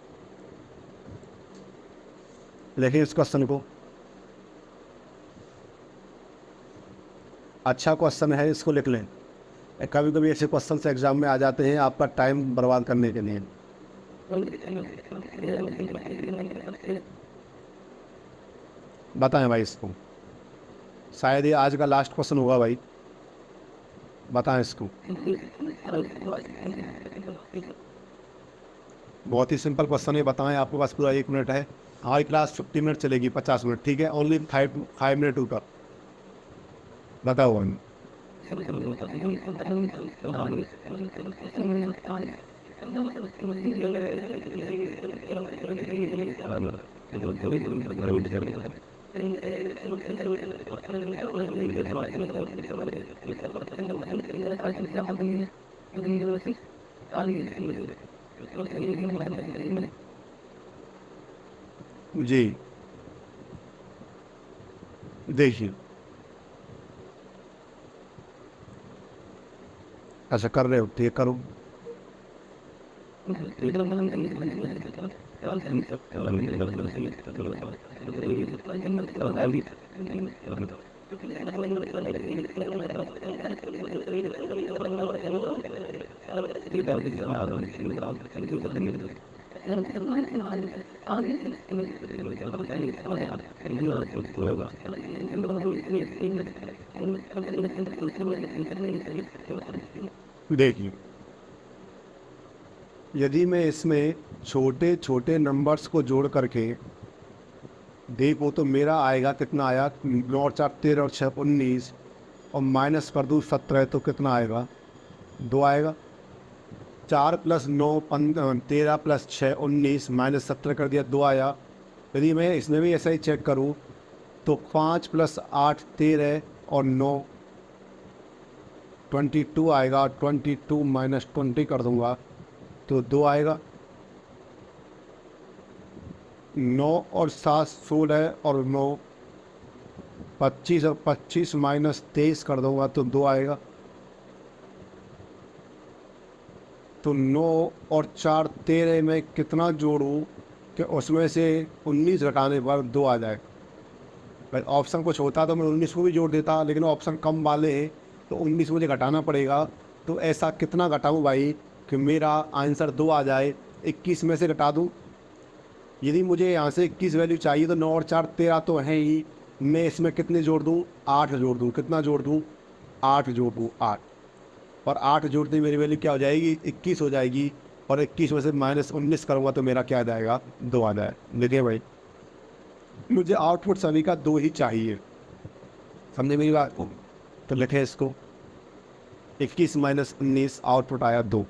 लिखें इस क्वेश्चन को। अच्छा क्वेश्चन है, इसको लिख लें। कभी कभी ऐसे क्वेश्चन एग्जाम में आ जाते हैं आपका टाइम बर्बाद करने के लिए। बताएं भाई इसको, शायद ये आज का लास्ट क्वेश्चन होगा भाई, बताएं इसको। बहुत ही सिंपल क्वेश्चन है, बताएं। आपके पास पूरा 1 मिनट है। हमारी क्लास 50 मिनट चलेगी, 50 मिनट, ठीक है। ओनली 5 मिनट ऊपर। बताओ भाई। जी देखिए, अच्छा कर रहे हो, ठीक करो। देखिए, यदि मैं इसमें छोटे छोटे नंबर्स को जोड़ करके देखो तो मेरा आएगा, कितना आया, 9 और 4 13 और 6 19, और माइनस कर दूँ 17 तो कितना आएगा, 2 आएगा। 4 + 9 13 + 6 19, -17 कर दिया, 2 आया। यदि मैं इसमें भी ऐसा ही चेक करूँ तो 5 + 8 13 और 9 22 आएगा, और 22 - 20 कर दूंगा तो 2 आएगा। 9 और 7 16 और 9 25, और 25 - 23 कर दूंगा तो 2 आएगा। तो 9 और 4 13 में कितना जोड़ूं कि उसमें से 19 घटाने पर 2 आ जाए। भाई ऑप्शन कुछ होता तो मैं 19 को भी जोड़ देता, लेकिन ऑप्शन कम वाले हैं तो 19 मुझे घटाना पड़ेगा। तो ऐसा कितना घटाऊं भाई कि मेरा आंसर 2 आ जाए। 21 में से घटा दूं। यदि मुझे यहाँ से 21 वैल्यू चाहिए तो 9 और 4 13 तो है ही, मैं इसमें कितने जोड़ दूँ, 8 जोड़ दूँ। कितना जोड़ दूँ, 8 जोड़ दूँ, 8। और 8 जोड़ते ही मेरी वैल्यू क्या हो जाएगी, 21 हो जाएगी। और 21 में से -19 करूँगा तो मेरा क्या आ जाएगा, 2 आ जाए। देखिए भाई, मुझे आउटपुट सभी का 2 ही चाहिए, समझे मेरी बात को। तो लिखे इसको, 21 - 19 आउटपुट आया 2।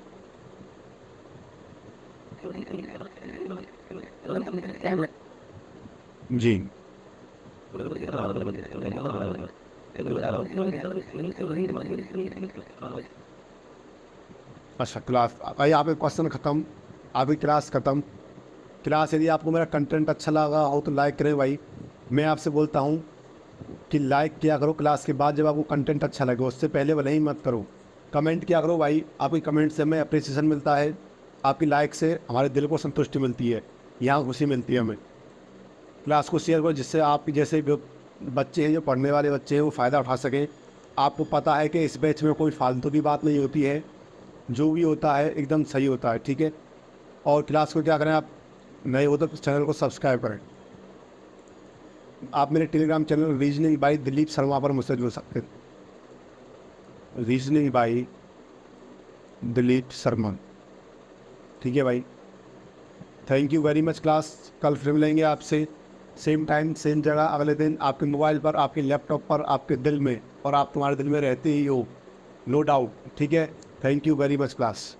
जी अच्छा, क्लास भाई आपके क्वेश्चन ख़त्म, आपकी क्लास ख़त्म। क्लास यदि आपको मेरा कंटेंट अच्छा लगा हो तो लाइक करें भाई। मैं आपसे बोलता हूँ कि लाइक किया करो क्लास के बाद, जब आपको कंटेंट अच्छा लगे, उससे पहले भले ही मत करो। कमेंट किया करो भाई, आपकी कमेंट से हमें अप्रिसिएशन मिलता है, आपकी लाइक से हमारे दिल को संतुष्टि मिलती है, यहाँ खुशी मिलती है हमें। क्लास को शेयर करो जिससे आपके जैसे जो बच्चे हैं, जो पढ़ने वाले बच्चे हैं, वो फ़ायदा उठा सकें। आपको पता है कि इस बैच में कोई फालतू की बात नहीं होती है, जो भी होता है एकदम सही होता है, ठीक है। और क्लास को क्या करें, आप नए हो तो चैनल को सब्सक्राइब करें। आप मेरे Telegram channel reasoning by Dilip Sharma पर मुझसे जुड़ सकते हैं। रीजनिंग बाई दिलीप शर्मा, ठीक है भाई। Thank you very much class. कल फिर मिलेंगे आपसे, सेम टाइम सेम जगह, अगले दिन आपके मोबाइल पर, आपके लैपटॉप पर, आपके दिल में, और आप तुम्हारे दिल में रहते ही हो, नो डाउट, ठीक है। Thank you very much class.